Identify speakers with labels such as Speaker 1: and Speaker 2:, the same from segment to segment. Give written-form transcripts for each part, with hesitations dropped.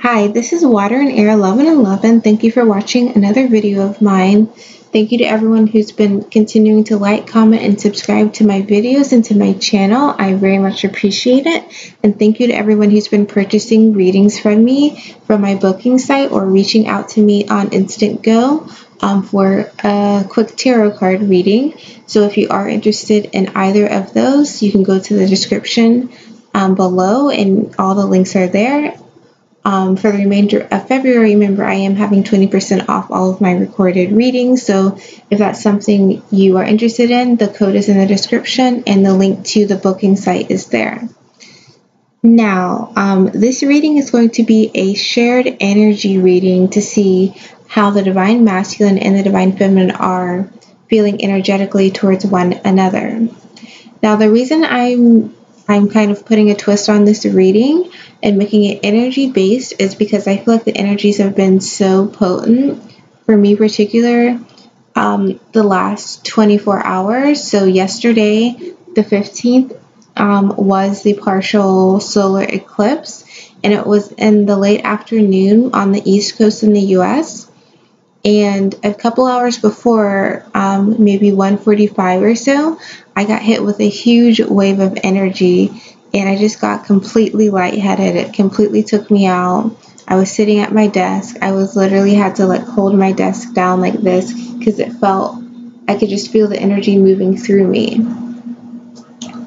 Speaker 1: Hi, this is Water and Air 1111. Thank you for watching another video of mine. Thank you to everyone who's been continuing to like, comment, and subscribe to my videos and to my channel. I very much appreciate it. And thank you to everyone who's been purchasing readings from me from my booking site or reaching out to me on Instant Go for a quick tarot card reading. So if you are interested in either of those, you can go to the description below and all the links are there. For the remainder of February, remember I am having 20% off all of my recorded readings, so if that's something you are interested in, the code is in the description and the link to the booking site is there. Now, this reading is going to be a shared energy reading to see how the Divine Masculine and the Divine Feminine are feeling energetically towards one another. Now, the reason I'm kind of putting a twist on this reading and making it energy based is because I feel like the energies have been so potent for me particular the last 24 hours. So yesterday, the 15th, was the partial solar eclipse, and it was in the late afternoon on the East Coast in the US. And a couple hours before, maybe 1:45 or so, I got hit with a huge wave of energy and I just got completely lightheaded. It completely took me out. I was sitting at my desk. I was literally had to hold my desk down like this because it felt, I could just feel the energy moving through me.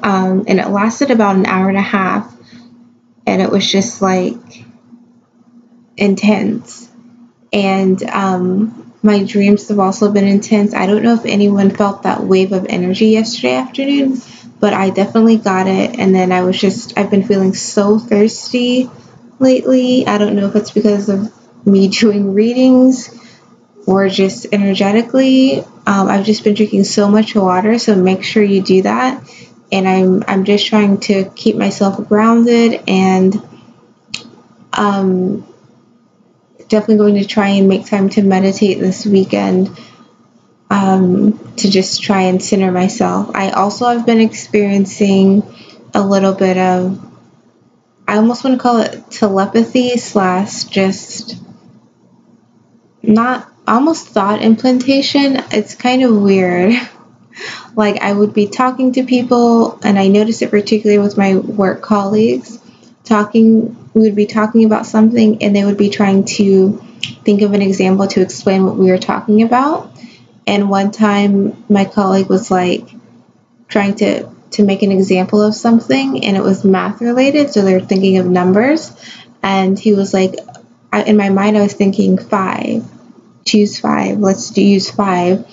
Speaker 1: And it lasted about an hour and a half and it was just like intense. And my dreams have also been intense. I don't know if anyone felt that wave of energy yesterday afternoon, but I definitely got it. And then I've been feeling so thirsty lately. I don't know if it's because of me doing readings or just energetically. I've just been drinking so much water, so make sure you do that. And I'm just trying to keep myself grounded and definitely going to try and make time to meditate this weekend to just try and center myself. I also have been experiencing a little bit of, I almost want to call it telepathy / just not almost thought implantation. It's kind of weird. Like I would be talking to people, and I noticed it particularly with my work colleagues. We would be talking about something and they would be trying to think of an example to explain what we were talking about. And one time my colleague was like trying to make an example of something and it was math related, so they're thinking of numbers, and he was like, in my mind I was thinking 5, choose 5, use 5.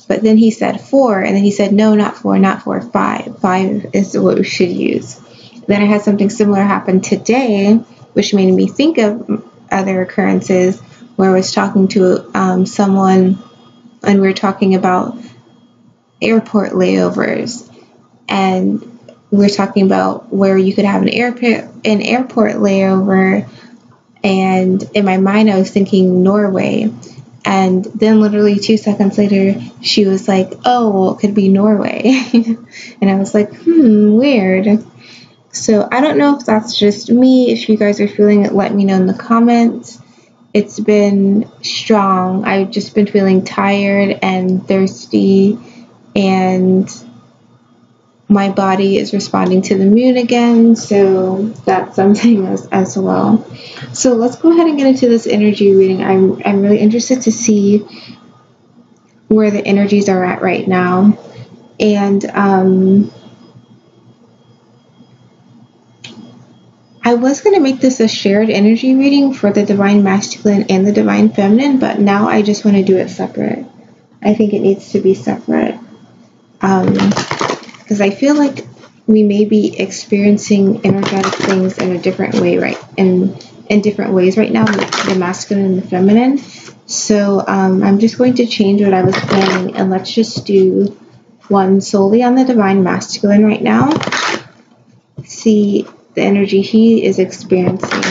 Speaker 1: But then he said 4, and then he said no, not 4, 5 is what we should use. Then I had something similar happen today, which made me think of other occurrences where I was talking to someone and we were talking about airport layovers, and we were talking about where you could have an airport layover, and in my mind I was thinking Norway, and then literally 2 seconds later she was like, oh, well, it could be Norway. And I was like, weird. So I don't know if that's just me. If you guys are feeling it, let me know in the comments. It's been strong. I've just been feeling tired and thirsty, and my body is responding to the moon again, so that's something as well. So let's go ahead and get into this energy reading. I'm really interested to see where the energies are at right now. And I was going to make this a shared energy reading for the Divine Masculine and the Divine Feminine, but now I just want to do it separate. I think it needs to be separate. Because I feel like we may be experiencing energetic things in a different way, right? In different ways right now, the masculine and the feminine. So I'm just going to change what I was planning, and let's just do one solely on the Divine Masculine right now. See the energy he is experiencing.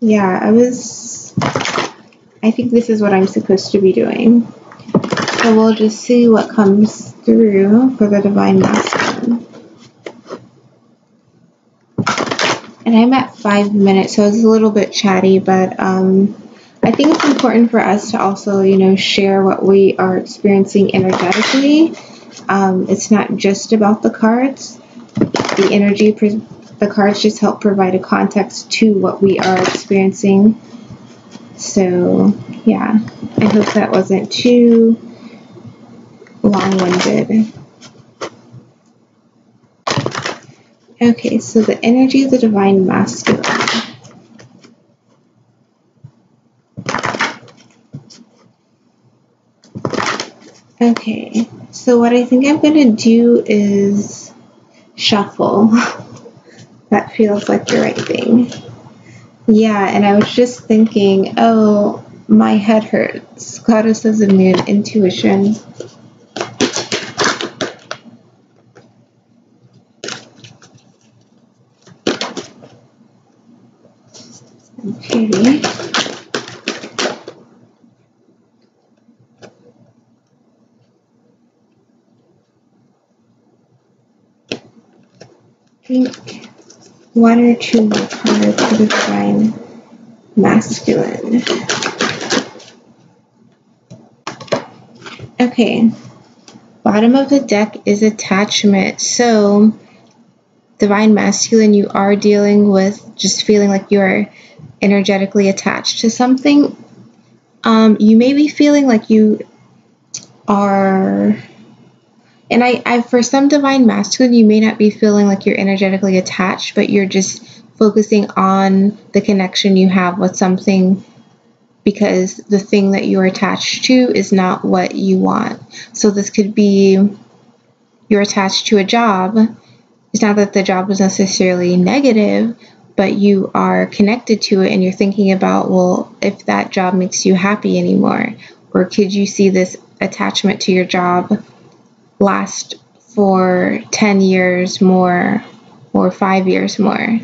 Speaker 1: Yeah, I think this is what I'm supposed to be doing. So we'll just see what comes through for the Divine Masculine. And I'm at 5 minutes, so it's a little bit chatty, but I think it's important for us to also, share what we are experiencing energetically. It's not just about the cards. The cards just help provide a context to what we are experiencing. So, yeah, I hope that wasn't too long-winded. Okay, so the energy of the Divine Masculine. Okay, so what I think I'm going to do is shuffle. That feels like the right thing. Yeah, and I was just thinking, oh, my head hurts. Goddess of the Moon, intuition. Okay. I think 1 or 2 more cards for the Divine Masculine. Okay. Bottom of the deck is attachment. So, Divine Masculine, you are dealing with just feeling like you're energetically attached to something. You may be feeling like you are, and I for some Divine Masculine, you may not be feeling like you're energetically attached, but you're just focusing on the connection you have with something because the thing that you're attached to is not what you want. So this could be you're attached to a job. It's not that the job is necessarily negative, but you are connected to it and you're thinking about, well, if that job makes you happy anymore, or could you see this attachment to your job last for 10 years more or 5 years more?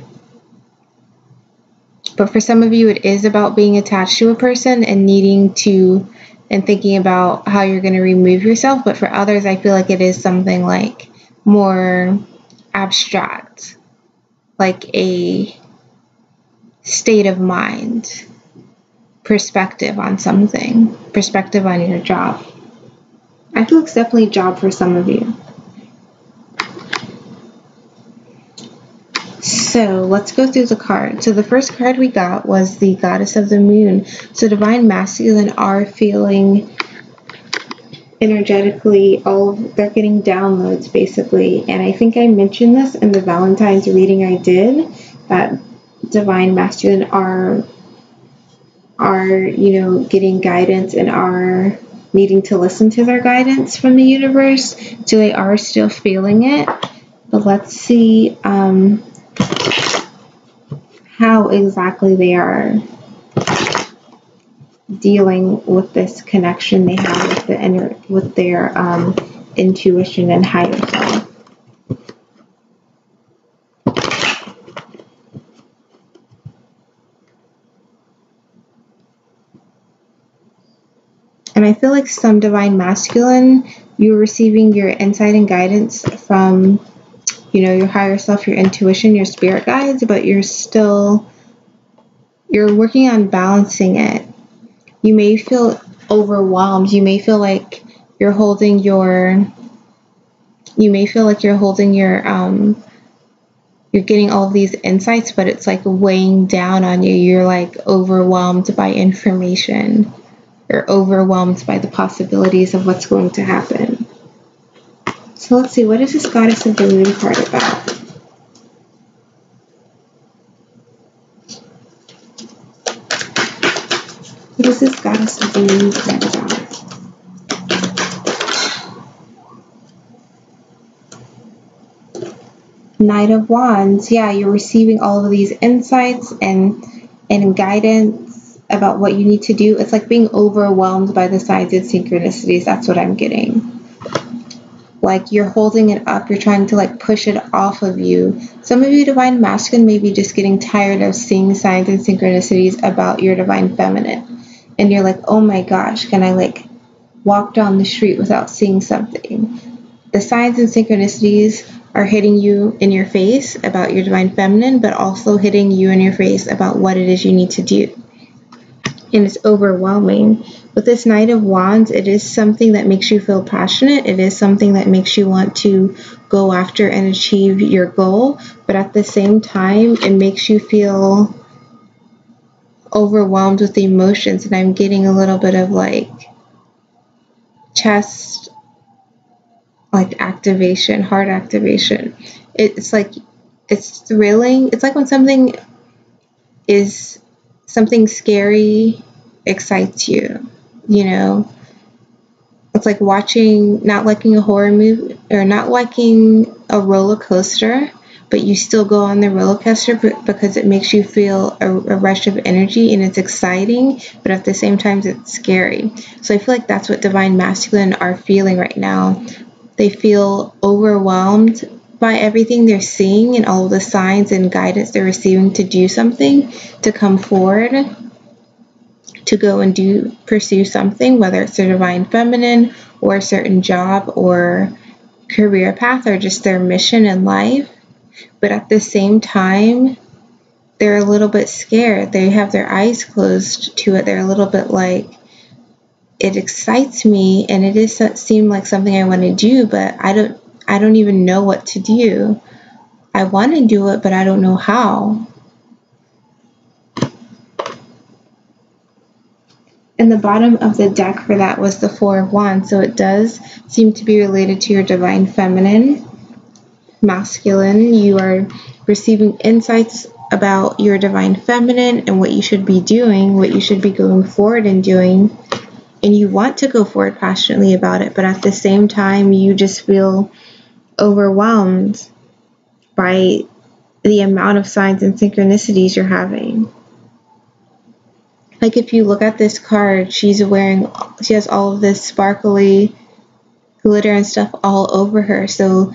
Speaker 1: But for some of you, it is about being attached to a person and needing to and thinking about how you're going to remove yourself. But for others, I feel like it is something like more abstract, like a state of mind, perspective on something, perspective on your job. I feel it's definitely a job for some of you. So let's go through the cards. So the first card we got was the Goddess of the Moon. So Divine Masculine are feeling energetically, they're getting downloads basically. And I think I mentioned this in the Valentine's reading I did, that Divine Masculine are getting guidance and are needing to listen to their guidance from the universe. So they are still feeling it. But let's see how exactly they are dealing with this connection they have with their intuition and higher self. And I feel like some Divine Masculine, you're receiving your insight and guidance from, your higher self, your intuition, your spirit guides, but you're working on balancing it. You may feel overwhelmed. You may feel like you're holding your, you're getting all of these insights, but it's like weighing down on you. You're like overwhelmed by information or overwhelmed by the possibilities of what's going to happen. So let's see, what is this Goddess of the Moon card about? What is this Goddess of the Moon card about? Knight of Wands. Yeah, you're receiving all of these insights and guidance about what you need to do. It's like being overwhelmed by the signs and synchronicities. That's what I'm getting. Like you're holding it up, you're trying to like push it off of you. Some of you Divine Masculine may be just getting tired of seeing signs and synchronicities about your Divine Feminine. And you're like, oh my gosh, can I like walk down the street without seeing something? The signs and synchronicities are hitting you in your face about your divine feminine, but also hitting you in your face about what it is you need to do. And it's overwhelming. With this Knight of Wands, it is something that makes you feel passionate. It is something that makes you want to go after and achieve your goal. But at the same time, it makes you feel overwhelmed with the emotions. And I'm getting a little bit of like chest, like activation, heart activation. It's like, it's thrilling. It's like when something scary excites you, you know? It's like not liking a horror movie or not liking a roller coaster, but you still go on the roller coaster because it makes you feel a rush of energy and it's exciting, but at the same time it's scary. So I feel like that's what divine masculine are feeling right now. They feel overwhelmed by everything they're seeing and all of the signs and guidance they're receiving to do something, to come forward, to go and pursue something, whether it's their divine feminine or a certain job or career path or just their mission in life. But at the same time, they're a little bit scared. They have their eyes closed to it. They're a little bit like, it excites me and it is seem like something I want to do, but I don't even know what to do. I want to do it, but I don't know how. And the bottom of the deck for that was the Four of Wands, so it does seem to be related to your divine feminine. Masculine, you are receiving insights about your divine feminine and what you should be doing, what you should be going forward and doing. And you want to go forward passionately about it, but at the same time, you just feel overwhelmed by the amount of signs and synchronicities you're having. Like if you look at this card, she has all of this sparkly glitter and stuff all over her. So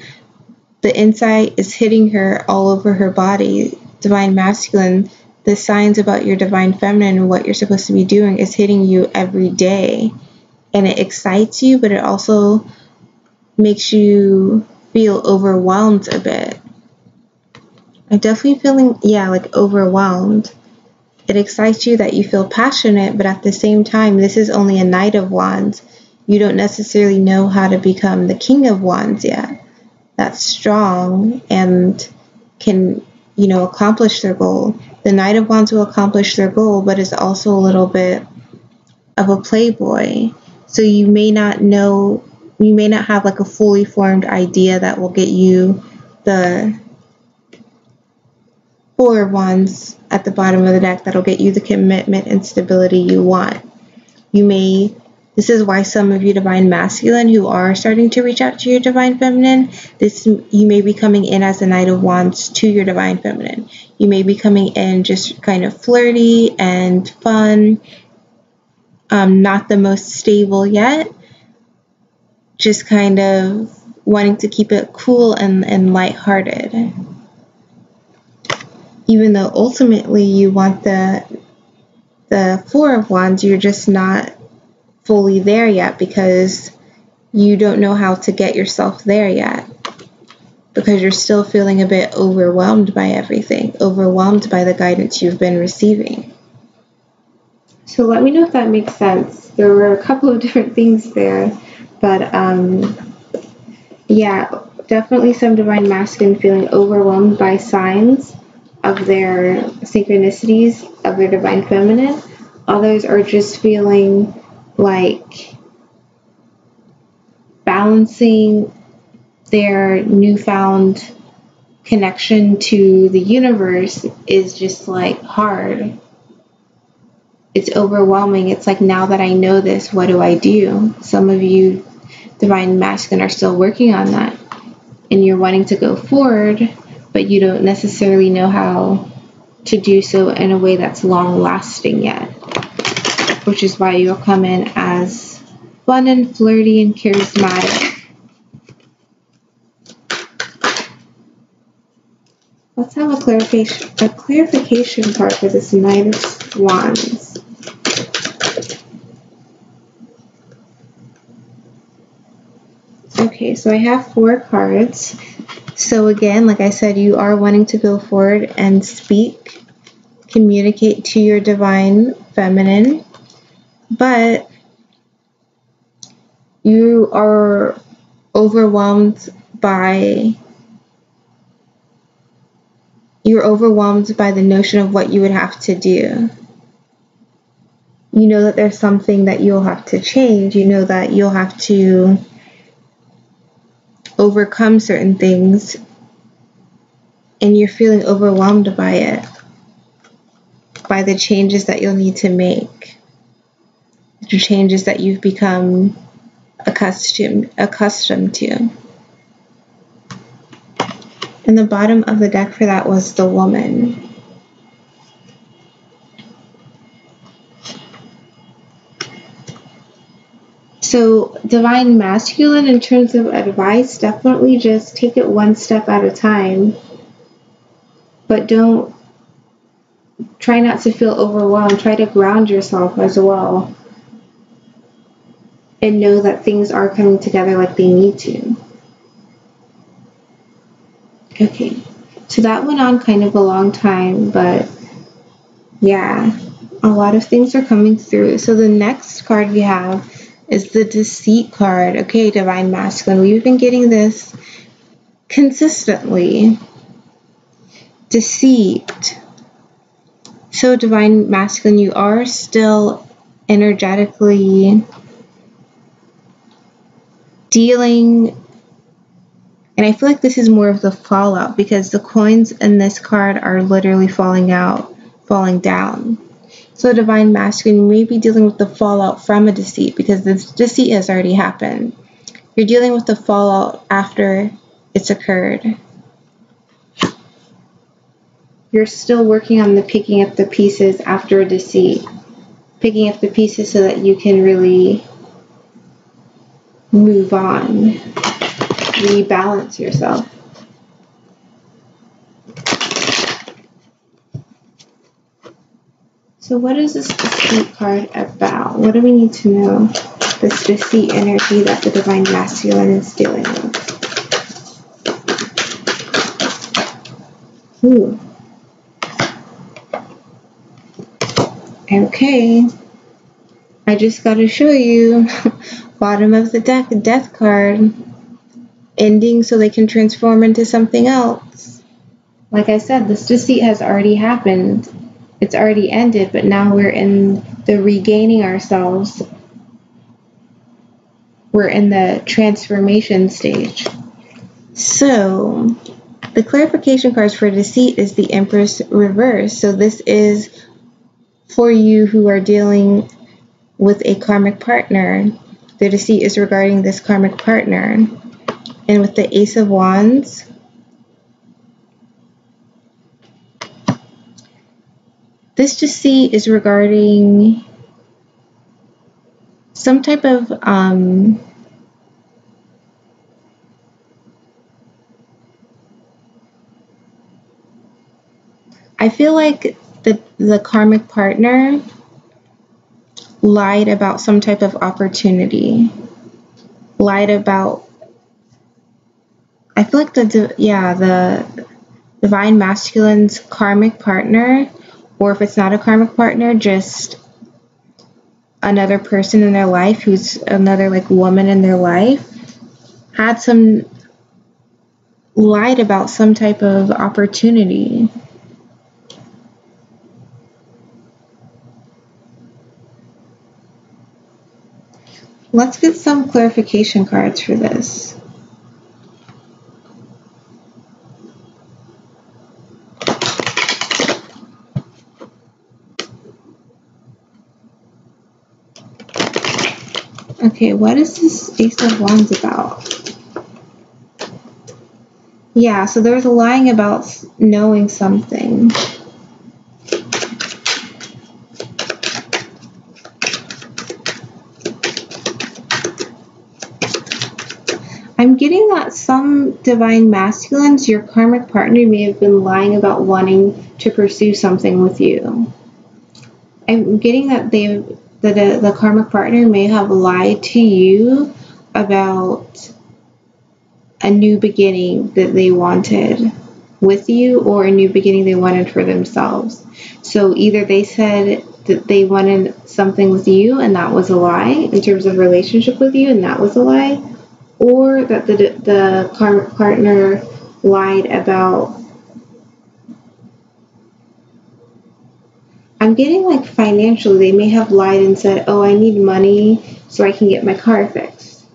Speaker 1: the insight is hitting her all over her body. Divine masculine, the signs about your divine feminine and what you're supposed to be doing is hitting you every day. And it excites you, but it also makes you feel overwhelmed a bit. I'm definitely feeling, like overwhelmed. It excites you that you feel passionate, but at the same time, this is only a Knight of Wands. You don't necessarily know how to become the King of Wands yet. That's strong and can, accomplish their goal. The Knight of Wands will accomplish their goal, but is also a little bit of a playboy. So you may not have like a fully formed idea that will get you the Four of Wands at the bottom of the deck that'll get you the commitment and stability you want. This is why some of you divine masculine who are starting to reach out to your divine feminine, you may be coming in as the Knight of Wands to your divine feminine. You may be coming in just kind of flirty and fun, not the most stable yet, just kind of wanting to keep it cool and lighthearted. Even though ultimately you want the Four of Wands, you're just not fully there yet because you don't know how to get yourself there yet, because you're still feeling a bit overwhelmed by everything, overwhelmed by the guidance you've been receiving. So let me know if that makes sense. There were a couple of different things there, but definitely some divine masculine feeling overwhelmed by signs of their synchronicities of their divine feminine. Others are just feeling like balancing their newfound connection to the universe is just like hard. It's overwhelming. It's like, now that I know this, what do I do? Some of you divine masculine are still working on that, and you're wanting to go forward, but you don't necessarily know how to do so in a way that's long lasting yet, which is why you'll come in as fun and flirty and charismatic. Let's have a clarification part for this Knight of Wands. Okay, so I have 4 cards. So again, like I said, you are wanting to go forward and speak, communicate to your divine feminine, but you are overwhelmed by the notion of what you would have to do. You know that there's something that you'll have to change. You know that you'll have to overcome certain things, and you're feeling overwhelmed by it, by the changes that you'll need to make, the changes that you've become accustomed to. And the bottom of the deck for that was the Woman. So divine masculine, in terms of advice, definitely just take it one step at a time, but try not to feel overwhelmed. Try to ground yourself as well and know that things are coming together like they need to. Okay, so that went on kind of a long time, but yeah, a lot of things are coming through. So the next card we have is the Deceit card. Okay, divine masculine, we've been getting this consistently. Deceit. So divine masculine, you are still energetically dealing, and I feel like this is more of the fallout, because the coins in this card are literally falling down. So divine masculine, you may be dealing with the fallout from a deceit, because this deceit has already happened. You're dealing with the fallout after it's occurred. You're still working on the picking up the pieces after a deceit. Picking up the pieces so that you can really move on. Rebalance yourself. So what is this Deceit card about? What do we need to know? This deceit energy that the divine masculine is dealing with. Ooh. Okay. I just got to show you. Bottom of the deck, Death card. Ending so they can transform into something else. Like I said, this deceit has already happened. It's already ended, but now we're in the regaining ourselves. We're in the transformation stage. So, the clarification cards for deceit is the Empress reverse. So this is for you who are dealing with a karmic partner. The deceit is regarding this karmic partner. And with the Ace of Wands, this deceit is regarding some type of I feel like the karmic partner lied about some type of opportunity. Lied about, I feel like the divine masculine's karmic partner, or if it's not a karmic partner, just another person in their life who's another like woman in their life, lied about some type of opportunity. Let's get some clarification cards for this. Okay, what is this Ace of Wands about? Yeah, so there's a lying about knowing something. I'm getting that some divine masculines, your karmic partner may have been lying about wanting to pursue something with you. I'm getting that the karmic partner may have lied to you about a new beginning that they wanted with you, or a new beginning they wanted for themselves. So either they said that they wanted something with you and that was a lie in terms of relationship with you, and that was a lie, or that the karmic partner lied about, I'm getting like financially, they may have lied and said, oh, I need money so I can get my car fixed.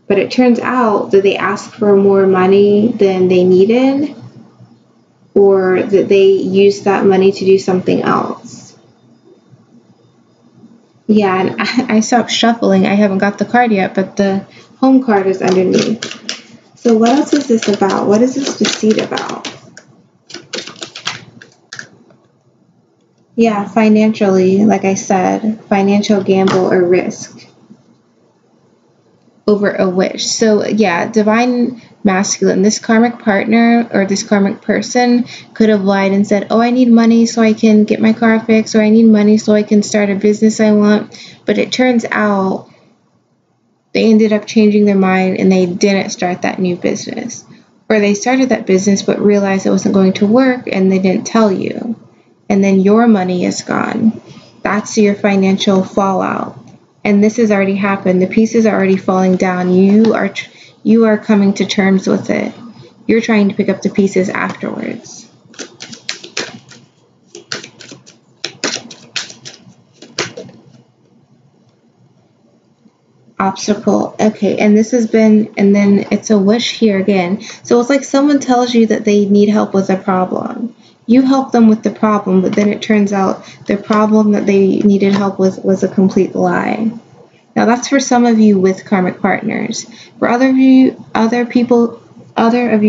Speaker 1: But it turns out that they asked for more money than they needed, or that they used that money to do something else. Yeah, and I stopped shuffling. I haven't got the card yet, but the home card is underneath. So what else is this about? What is this deceit about? Yeah, financially, like I said, financial gamble or risk over a wish. So yeah, divine masculine, this karmic partner or this karmic person could have lied and said, oh, I need money so I can get my car fixed, or I need money so I can start a business I want. But it turns out they ended up changing their mind and they didn't start that new business. Or they started that business but realized it wasn't going to work and they didn't tell you. And then your money is gone. That's your financial fallout. And this has already happened. The pieces are already falling down. You are coming to terms with it. You're trying to pick up the pieces afterwards. Obstacle. Okay, and this has been, and then it's a wish here again. So it's like someone tells you that they need help with a problem. You help them with the problem, but then it turns out the problem that they needed help with was a complete lie. Now that's for some of you with karmic partners. For other of you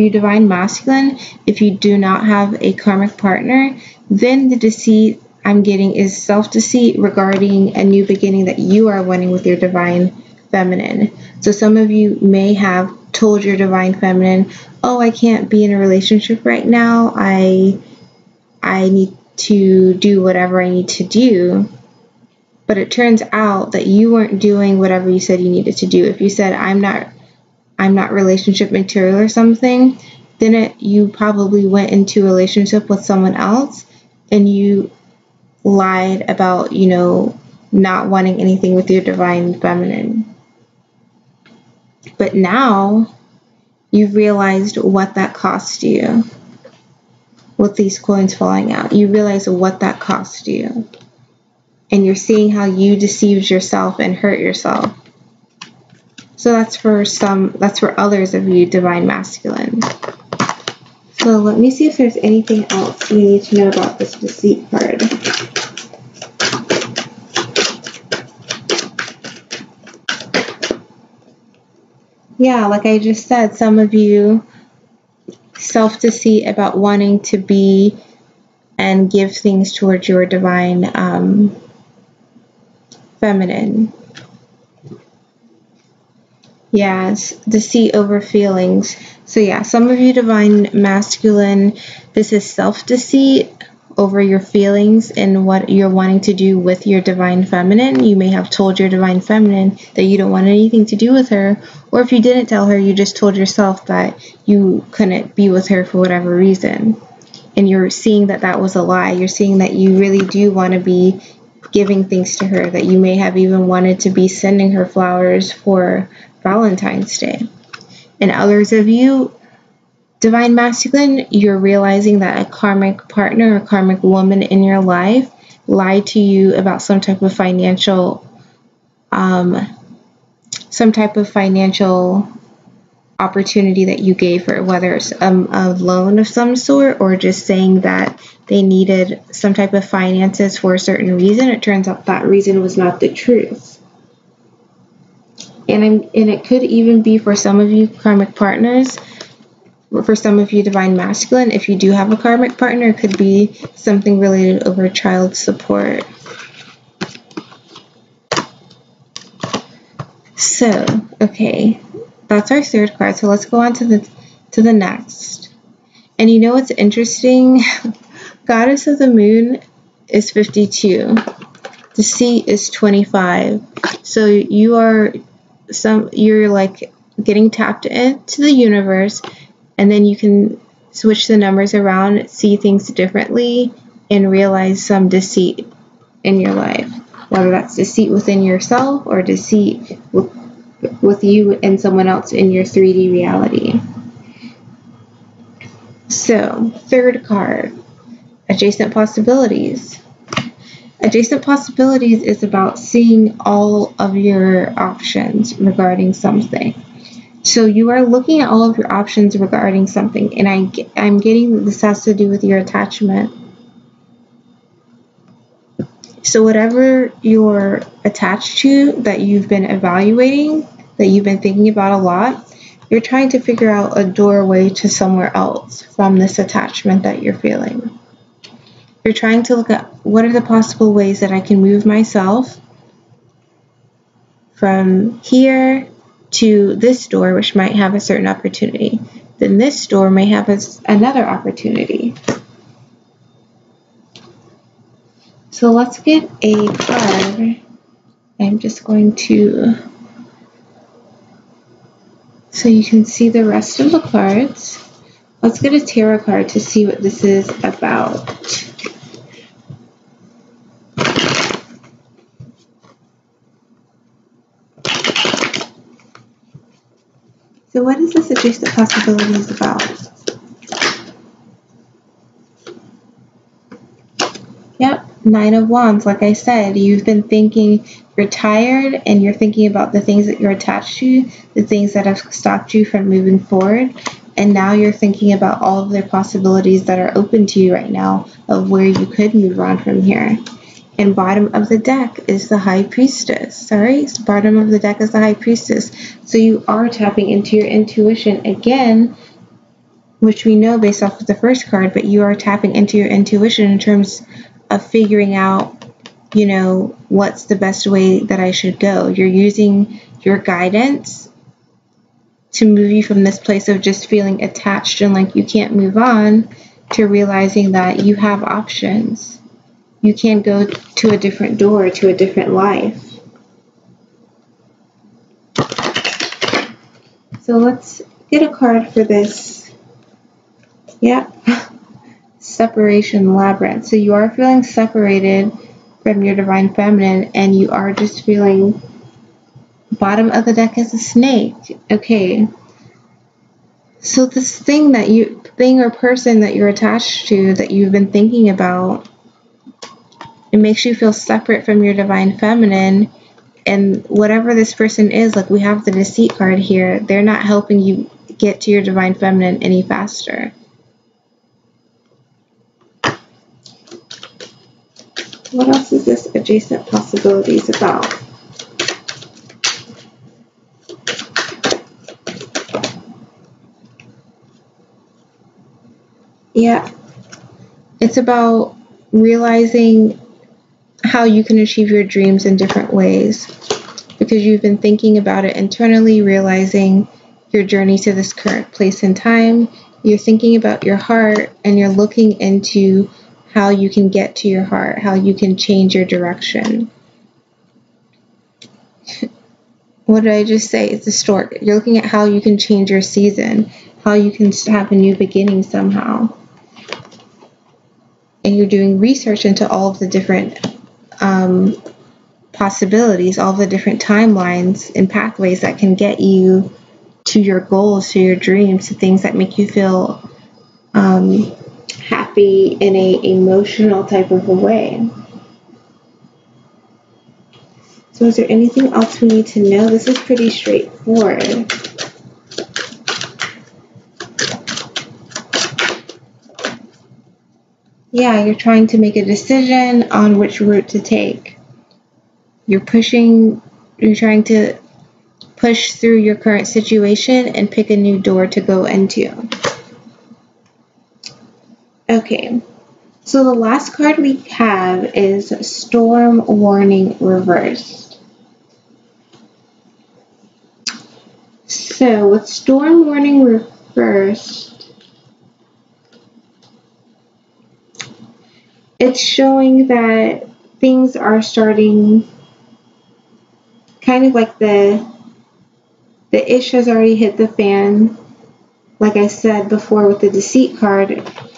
Speaker 1: divine masculine, if you do not have a karmic partner, then the deceit I'm getting is self-deceit regarding a new beginning that you are wanting with your divine feminine. So some of you may have told your divine feminine, oh, I can't be in a relationship right now. I need to do whatever I need to do. But it turns out that you weren't doing whatever you said you needed to do. If you said, I'm not relationship material or something, then you probably went into a relationship with someone else and you lied about, not wanting anything with your divine feminine. But now you've realized what that cost you with these coins falling out. You realize what that cost you. And you're seeing how you deceived yourself and hurt yourself. So that's for others of you divine masculine. So let me see if there's anything else we need to know about this deceit card. Yeah, like I just said, some of you self-deceit about wanting to be and give things towards your divine feminine. Yes, deceit over feelings. So yeah, some of you divine masculine, this is self-deceit over your feelings and what you're wanting to do with your divine feminine. You may have told your divine feminine that you don't want anything to do with her, or if you didn't tell her, you just told yourself that you couldn't be with her for whatever reason. And you're seeing that that was a lie. You're seeing that you really do want to be giving things to her, that you may have even wanted to be sending her flowers for Valentine's Day. And others of you, divine masculine, you're realizing that a karmic partner or karmic woman in your life lied to you about some type of financial opportunity that you gave her, whether it's a loan of some sort or just saying that they needed some type of finances for a certain reason. It turns out that reason was not the truth. And it could even be for some of you karmic partners, or for some of you divine masculine, if you do have a karmic partner, it could be something related over child support. So, okay, that's our third card. So let's go on to the next. And you know what's interesting? Goddess of the Moon is 52. Deceit is 25. So you're like getting tapped into the universe, and then you can switch the numbers around, see things differently, and realize some deceit in your life. Whether that's deceit within yourself or deceit with you and someone else in your 3D reality. So, third card, adjacent possibilities. Adjacent possibilities is about seeing all of your options regarding something. So you are looking at all of your options regarding something, and I'm getting that this has to do with your attachment. So whatever you're attached to that you've been evaluating, that you've been thinking about a lot, you're trying to figure out a doorway to somewhere else from this attachment that you're feeling. You're trying to look at what are the possible ways that I can move myself from here to this door, which might have a certain opportunity. Then this door may have another opportunity. So let's get a card. I'm just going to, so you can see the rest of the cards. Let's get a tarot card to see what this is about. So what is this adjacent possibilities about? Yep, Nine of Wands. Like I said, you've been thinking, you're tired and you're thinking about the things that you're attached to, the things that have stopped you from moving forward. And now you're thinking about all of the possibilities that are open to you right now of where you could move on from here. And bottom of the deck is the High Priestess. Sorry, bottom of the deck is the High Priestess. So you are tapping into your intuition again, which we know based off of the first card, but you are tapping into your intuition in terms of figuring out, you know, what's the best way that I should go. You're using your guidance to move you from this place of just feeling attached and like you can't move on to realizing that you have options. You can go to a different door, to a different life. So let's get a card for this. Yep. Separation labyrinth. So you are feeling separated from your divine feminine, and you are just feeling, bottom of the deck is a snake. Okay. So this thing or person that you're attached to, that you've been thinking about, it makes you feel separate from your divine feminine, and whatever this person is, like we have the deceit card here, they're not helping you get to your divine feminine any faster. What else is this adjacent possibilities about? Yeah, it's about realizing how you can achieve your dreams in different ways, because you've been thinking about it internally, realizing your journey to this current place in time. You're thinking about your heart, and you're looking into how you can get to your heart, how you can change your direction. What did I just say? It's a stork. You're looking at how you can change your season, how you can have a new beginning somehow. And you're doing research into all of the different possibilities, all the different timelines and pathways that can get you to your goals, to your dreams, to things that make you feel happy in a emotional type of a way. So is there anything else we need to know? This is pretty straightforward. Yeah, you're trying to make a decision on which route to take. You're trying to push through your current situation and pick a new door to go into. Okay, so the last card we have is Storm Warning Reversed. So with Storm Warning Reversed, it's showing that things are starting kind of like the The ish has already hit the fan. Like I said before with the deceit card,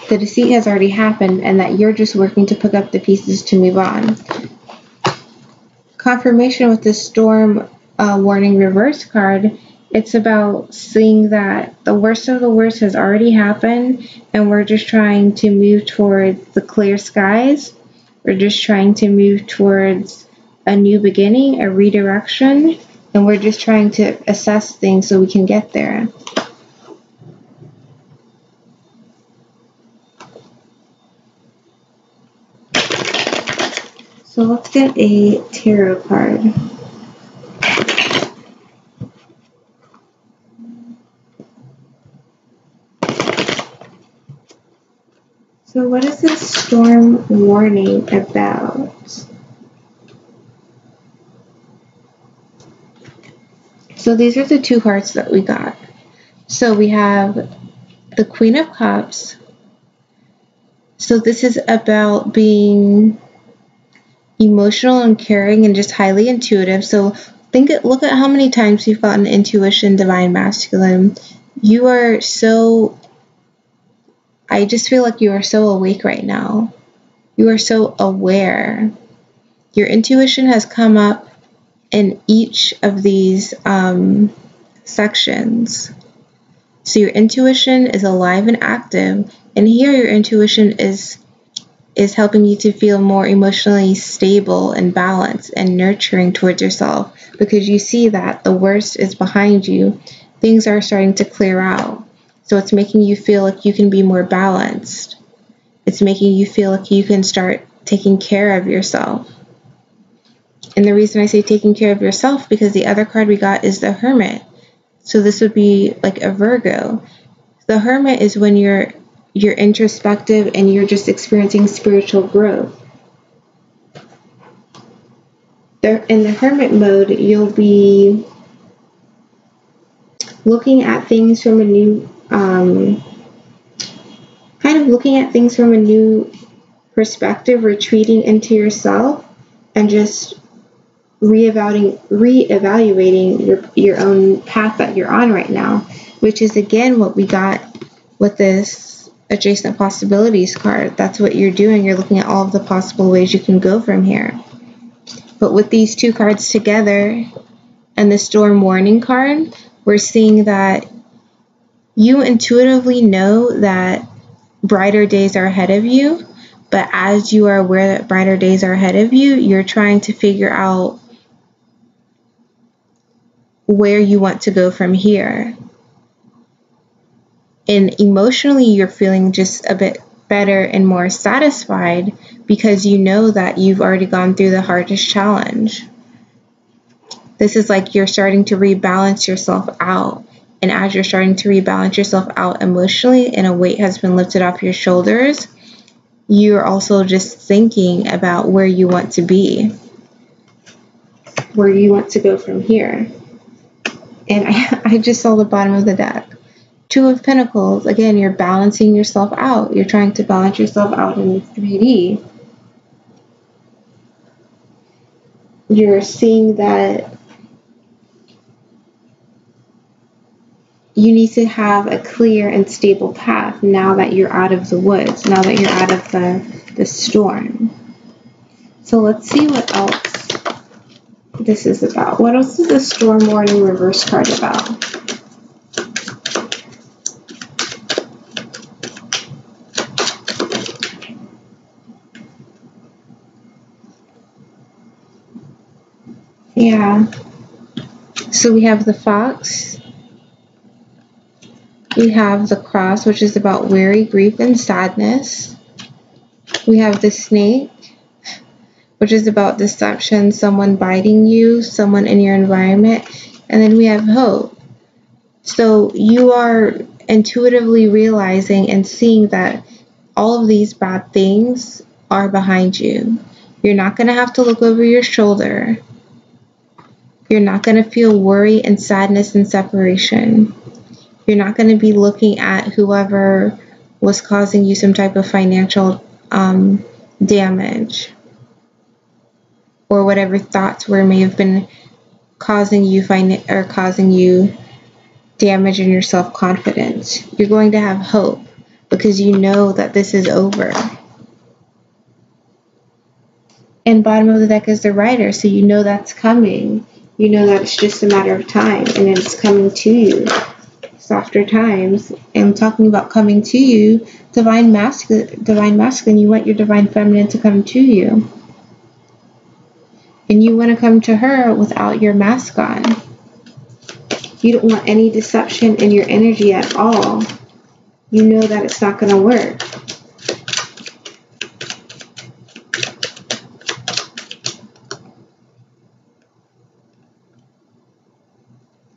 Speaker 1: the deceit has already happened, and that you're just working to pick up the pieces to move on. Confirmation with the storm warning reverse card, it's about seeing that the worst of the worst has already happened, and we're just trying to move towards the clear skies. We're just trying to move towards a new beginning, a redirection, and we're just trying to assess things so we can get there. So let's get a tarot card. So what is this storm warning about? So these are the two cards that we got. So we have the Queen of Cups. So this is about being emotional and caring and just highly intuitive. So look at how many times you've gotten intuition, divine masculine. You are so, I just feel like you are so awake right now. You are so aware. Your intuition has come up in each of these sections. So your intuition is alive and active, and here your intuition is helping you to feel more emotionally stable and balanced and nurturing towards yourself, because you see that the worst is behind you. Things are starting to clear out. So it's making you feel like you can be more balanced. It's making you feel like you can start taking care of yourself. And the reason I say taking care of yourself, because the other card we got is the Hermit. So this would be like a Virgo. The Hermit is when you're introspective and you're just experiencing spiritual growth. In the Hermit mode, you'll be looking at things from a new, perspective, retreating into yourself and just reevaluating your own path that you're on right now, which is again what we got with this adjacent possibilities card. That's what you're doing. You're looking at all of the possible ways you can go from here. But with these two cards together and the storm warning card, we're seeing that you intuitively know that brighter days are ahead of you, but as you are aware that brighter days are ahead of you, you're trying to figure out where you want to go from here. And emotionally, you're feeling just a bit better and more satisfied because you know that you've already gone through the hardest challenge. This is like you're starting to rebalance yourself out. And as you're starting to rebalance yourself out emotionally and a weight has been lifted off your shoulders, you're also just thinking about where you want to be, where you want to go from here. And I just saw the bottom of the deck. Two of Pentacles. Again, you're balancing yourself out. You're trying to balance yourself out in 3D. You're seeing that you need to have a clear and stable path now that you're out of the woods, now that you're out of the storm. So let's see what else this is about. What else is the storm warning reverse card about? Yeah. So we have the Fox. We have the Cross, which is about weary, grief, and sadness. We have the Snake, which is about deception, someone biting you, someone in your environment. And then we have Hope. So you are intuitively realizing and seeing that all of these bad things are behind you. You're not going to have to look over your shoulder. You're not going to feel worry and sadness and separation. You're not going to be looking at whoever was causing you some type of financial damage, or whatever thoughts may have been causing you damage in your self-confidence. You're going to have hope because you know that this is over. And bottom of the deck is the Rider, so you know that's coming. You know that it's just a matter of time, and it's coming to you. Softer times. And I'm talking about coming to you. Divine masculine. You want your divine feminine to come to you. And you want to come to her without your mask on. You don't want any deception in your energy at all. You know that it's not going to work.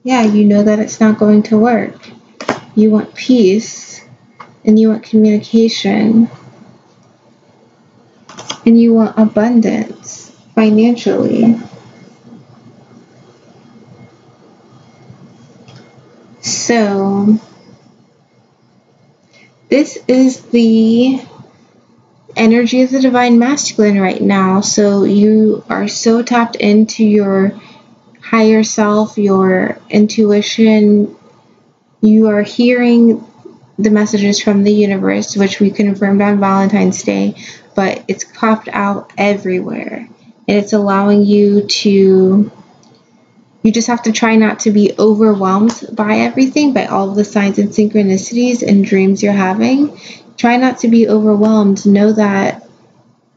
Speaker 1: Yeah, you know that it's not going to work. You want peace, and you want communication, and you want abundance financially. So, this is the energy of the divine masculine right now. So you are so tapped into your higher self, your intuition. You are hearing the messages from the universe, which we confirmed on Valentine's Day, but it's popped out everywhere. And it's allowing you to, you just have to try not to be overwhelmed by everything, by all of the signs and synchronicities and dreams you're having. Try not to be overwhelmed. Know that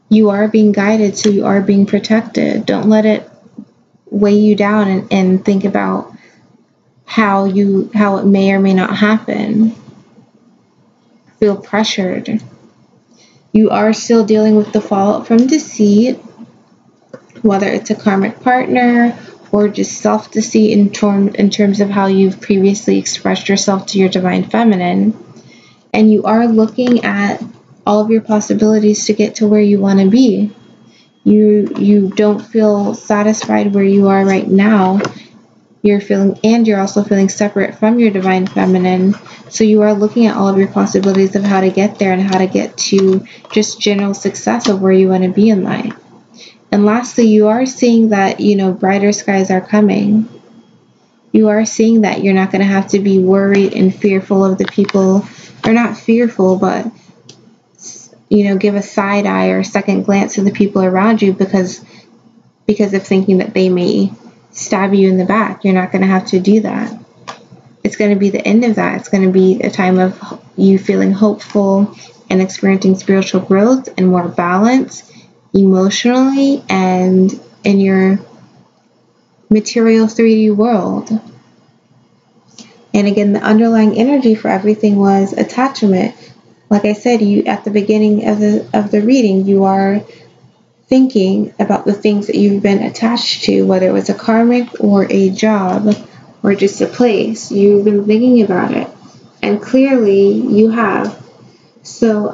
Speaker 1: you are being guided, so you are being protected. Don't let it weigh you down and think about how it may or may not happen. Feel pressured. You are still dealing with the fallout from deceit, whether it's a karmic partner or just self-deceit in terms of how you've previously expressed yourself to your divine feminine. And you are looking at all of your possibilities to get to where you want to be. You don't feel satisfied where you are right now. You're also feeling separate from your divine feminine. So you are looking at all of your possibilities of how to get there and how to get to just general success of where you want to be in life. And lastly, you are seeing that, brighter skies are coming. You are seeing that you're not going to have to be worried and fearful of the people, or not fearful, but give a side eye or a second glance to the people around you because of thinking that they may stab you in the back. You're not going to have to do that. It's going to be the end of that. It's going to be a time of you feeling hopeful and experiencing spiritual growth and more balance emotionally and in your material 3D world. And again, the underlying energy for everything was attachment. Like I said, at the beginning of the reading, you are thinking about the things that you've been attached to, whether it was a karmic or a job or just a place. You've been thinking about it, and clearly you have. So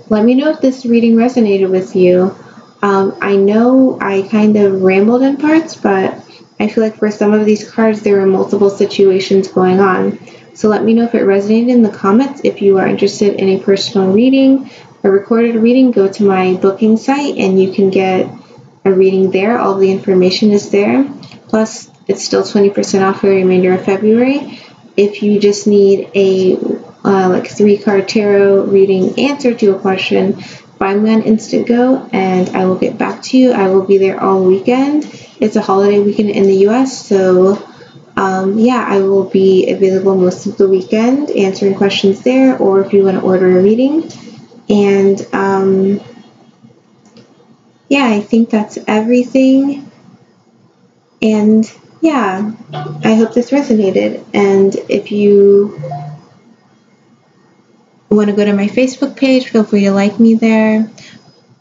Speaker 1: let me know if this reading resonated with you. I know I kind of rambled in parts, but I feel like for some of these cards there were multiple situations going on. So let me know if it resonated in the comments. If you are interested in a personal reading, a recorded reading, go to my booking site and you can get a reading there. All the information is there. Plus, it's still 20% off for the remainder of February. If you just need a 3-card tarot reading answer to a question, find me on Instant Go and I will get back to you. I will be there all weekend. It's a holiday weekend in the US, so I will be available most of the weekend answering questions there, or if you want to order a reading. And I think that's everything. And I hope this resonated. And if you want to go to my Facebook page, feel free to like me there.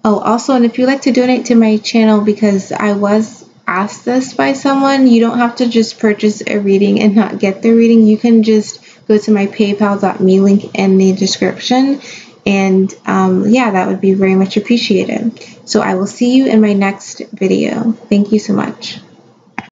Speaker 1: Oh, also, and if you'd like to donate to my channel, because I was asked this by someone, you don't have to just purchase a reading and not get the reading. You can just go to my paypal.me link in the description. And that would be very much appreciated. So I will see you in my next video. Thank you so much.